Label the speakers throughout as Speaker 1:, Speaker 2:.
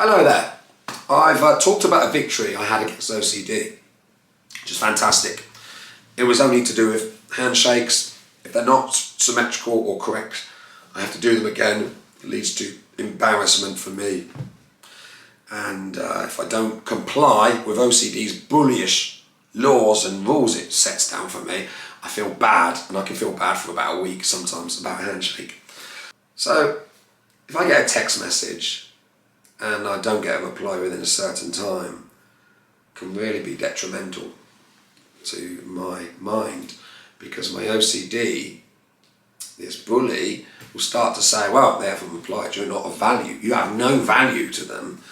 Speaker 1: Hello there. I've talked about a victory I had against OCD, which is fantastic. It was only to do with handshakes. If they're not symmetrical or correct, I have to do them again. It leads to embarrassment for me. And if I don't comply with OCD's bullyish laws and rules it sets down for me, I feel bad, and I can feel bad for about a week sometimes about a handshake. So if I get a text message and I don't get a reply within a certain time, it can really be detrimental to my mind, because my OCD, this bully, will start to say, well, they haven't replied, you're not of value, you have no value to them.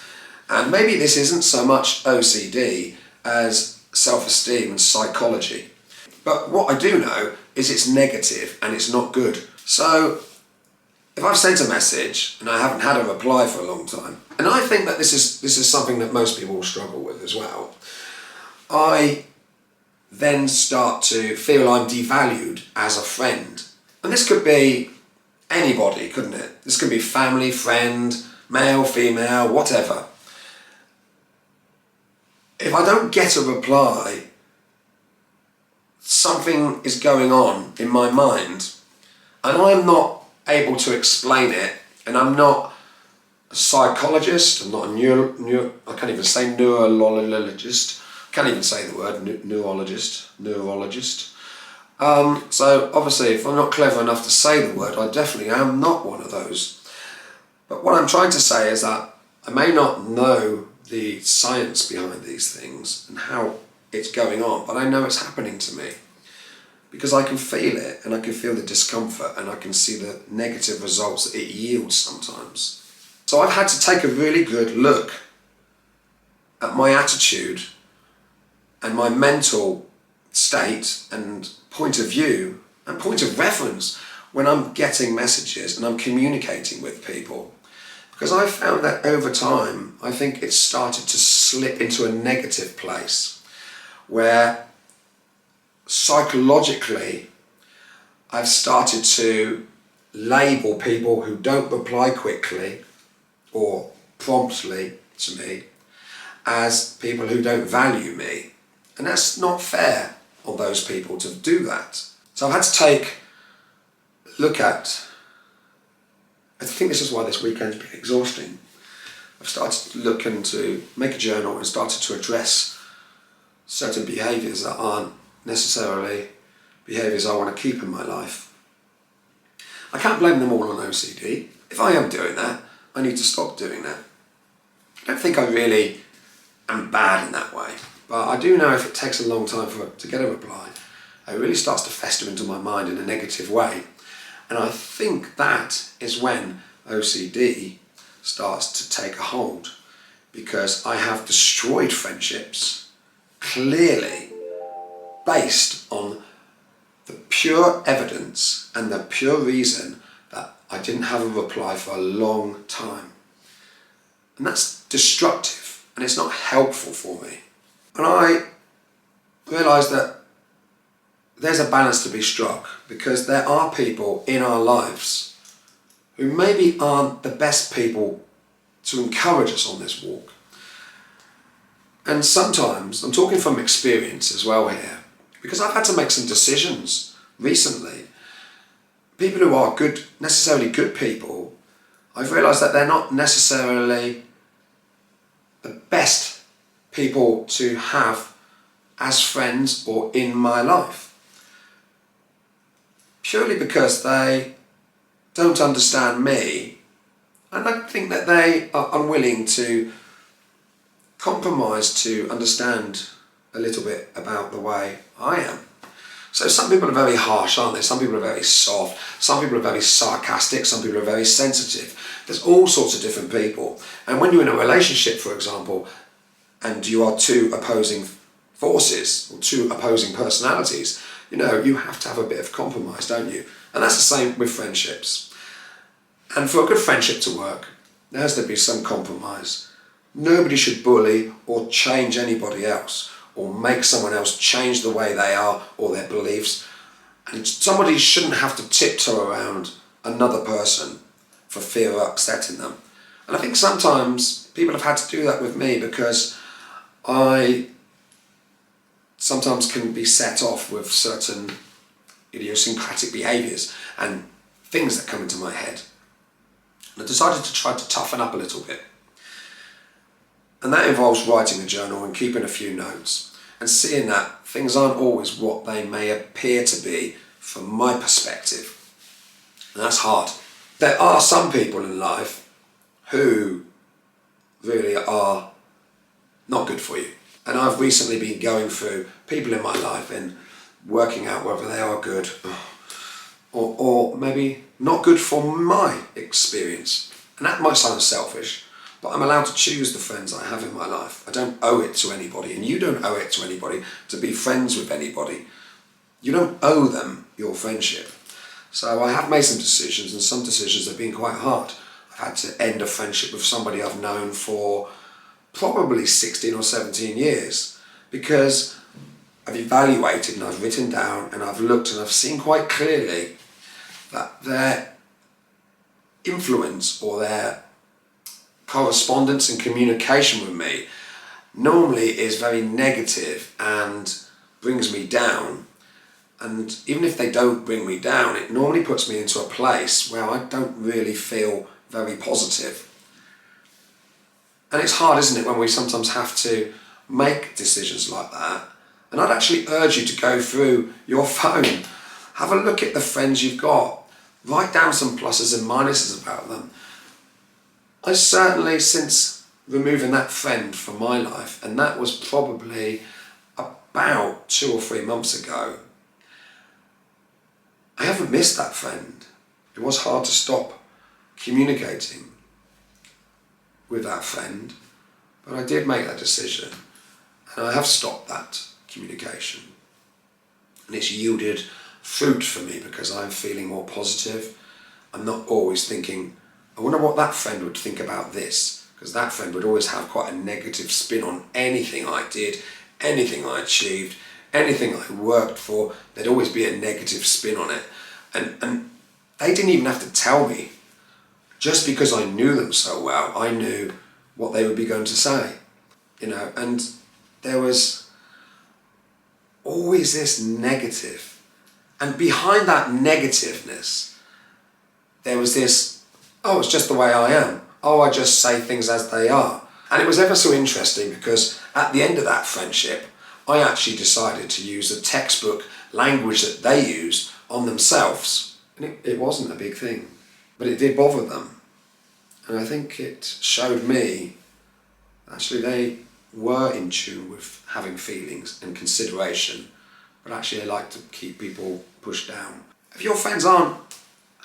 Speaker 1: And maybe this isn't so much OCD as self-esteem and psychology. But what I do know is it's negative and it's not good. So if I've sent a message and I haven't had a reply for a long time, and I think that this is something that most people will struggle with as well, I then start to feel I'm devalued as a friend. And this could be anybody, couldn't it? This could be family, friend, male, female, whatever. If I don't get a reply, something is going on in my mind, and I'm not able to explain it, and I'm not a psychologist, I'm not a I can't even say neurologist, can't even say the word neurologist. So obviously if I'm not clever enough to say the word, I definitely am not one of those. But what I'm trying to say is that I may not know the science behind these things and how it's going on, but I know it's happening to me, because I can feel it, and I can feel the discomfort, and I can see the negative results that it yields sometimes. So I've had to take a really good look at my attitude and my mental state and point of view and point of reference when I'm getting messages and I'm communicating with people. Because I found that over time, I think it's started to slip into a negative place where psychologically I've started to label people who don't reply quickly or promptly to me as people who don't value me. And that's not fair on those people to do that. So I've had to take a look at, I think this is why this weekend's been exhausting. I've started to look into, make a journal and started to address certain behaviours that aren't necessarily behaviours I want to keep in my life. I can't blame them all on OCD. If I am doing that, I need to stop doing that. I don't think I really am bad in that way, but I do know if it takes a long time to get a reply, it really starts to fester into my mind in a negative way. And I think that is when OCD starts to take a hold, because I have destroyed friendships clearly based on the pure evidence and the pure reason that I didn't have a reply for a long time. And that's destructive, and it's not helpful for me. And I realised that there's a balance to be struck, because there are people in our lives who maybe aren't the best people to encourage us on this walk. And sometimes, I'm talking from experience as well here, because I've had to make some decisions recently. People who are good, necessarily good people, I've realised that they're not necessarily the best people to have as friends or in my life. Purely because they don't understand me, and I think that they are unwilling to compromise to understand a little bit about the way I am. So some people are very harsh, aren't they? Some people are very soft, some people are very sarcastic, some people are very sensitive. There's all sorts of different people. And when you're in a relationship, for example, and you are two opposing forces or two opposing personalities, you have to have a bit of compromise, don't you? And that's the same with friendships. And for a good friendship to work, there has to be some compromise. Nobody should bully or change anybody else, or make someone else change the way they are or their beliefs. And somebody shouldn't have to tiptoe around another person for fear of upsetting them. And I think sometimes people have had to do that with me because I sometimes can be set off with certain idiosyncratic behaviours and things that come into my head. And I decided to try to toughen up a little bit. And that involves writing a journal and keeping a few notes and seeing that things aren't always what they may appear to be from my perspective. And that's hard. There are some people in life who really are not good for you. And I've recently been going through people in my life and working out whether they are good or maybe not good for my experience. And that might sound selfish, but I'm allowed to choose the friends I have in my life. I don't owe it to anybody, and you don't owe it to anybody to be friends with anybody. You don't owe them your friendship. So I have made some decisions, and some decisions have been quite hard. I've had to end a friendship with somebody I've known for probably 16 or 17 years because I've evaluated and I've written down and I've looked and I've seen quite clearly that their influence or their correspondence and communication with me normally is very negative and brings me down. And even if they don't bring me down, it normally puts me into a place where I don't really feel very positive. And it's hard, isn't it, when we sometimes have to make decisions like that. And I'd actually urge you to go through your phone, have a look at the friends you've got, write down some pluses and minuses about them. I certainly, since removing that friend from my life, and that was probably about 2 or 3 months ago, I haven't missed that friend. It was hard to stop communicating with that friend, but I did make that decision and I have stopped that communication, and it's yielded fruit for me because I'm feeling more positive. I'm not always thinking, I wonder what that friend would think about this, because that friend would always have quite a negative spin on anything I did, anything I achieved, anything I worked for. There'd always be a negative spin on it, and they didn't even have to tell me. Just because I knew them so well, I knew what they would be going to say, and there was always this negative. And behind that negativeness, there was this, oh, it's just the way I am. Oh, I just say things as they are. And it was ever so interesting because at the end of that friendship, I actually decided to use the textbook language that they use on themselves. And it wasn't a big thing, but it did bother them. And I think it showed me, actually they were in tune with having feelings and consideration, but actually they like to keep people pushed down. If your friends aren't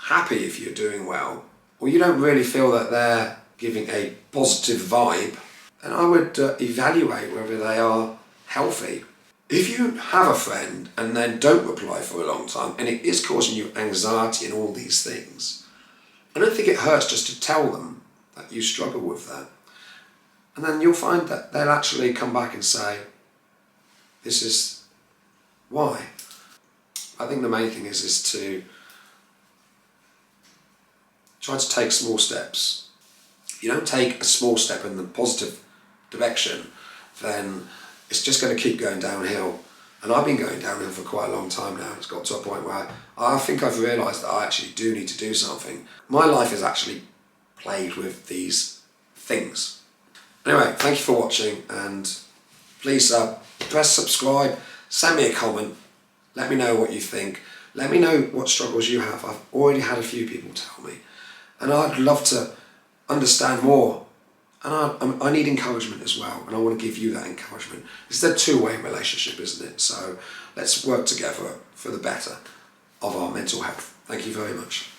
Speaker 1: happy if you're doing well, or you don't really feel that they're giving a positive vibe, then I would evaluate whether they are healthy. If you have a friend and then don't reply for a long time, and it is causing you anxiety and all these things, I don't think it hurts just to tell them that you struggle with that. And then you'll find that they'll actually come back and say, this is why. I think the main thing is to try to take small steps. If you don't take a small step in the positive direction, then it's just going to keep going downhill. And I've been going downhill for quite a long time now. It's got to a point where I think I've realised that I actually do need to do something. My life is actually plagued with these things. Anyway, thank you for watching, and please press subscribe, send me a comment, let me know what you think, let me know what struggles you have. I've already had a few people tell me, and I'd love to understand more, and I need encouragement as well, and I want to give you that encouragement. It's a two-way relationship, isn't it? So let's work together for the better of our mental health. Thank you very much.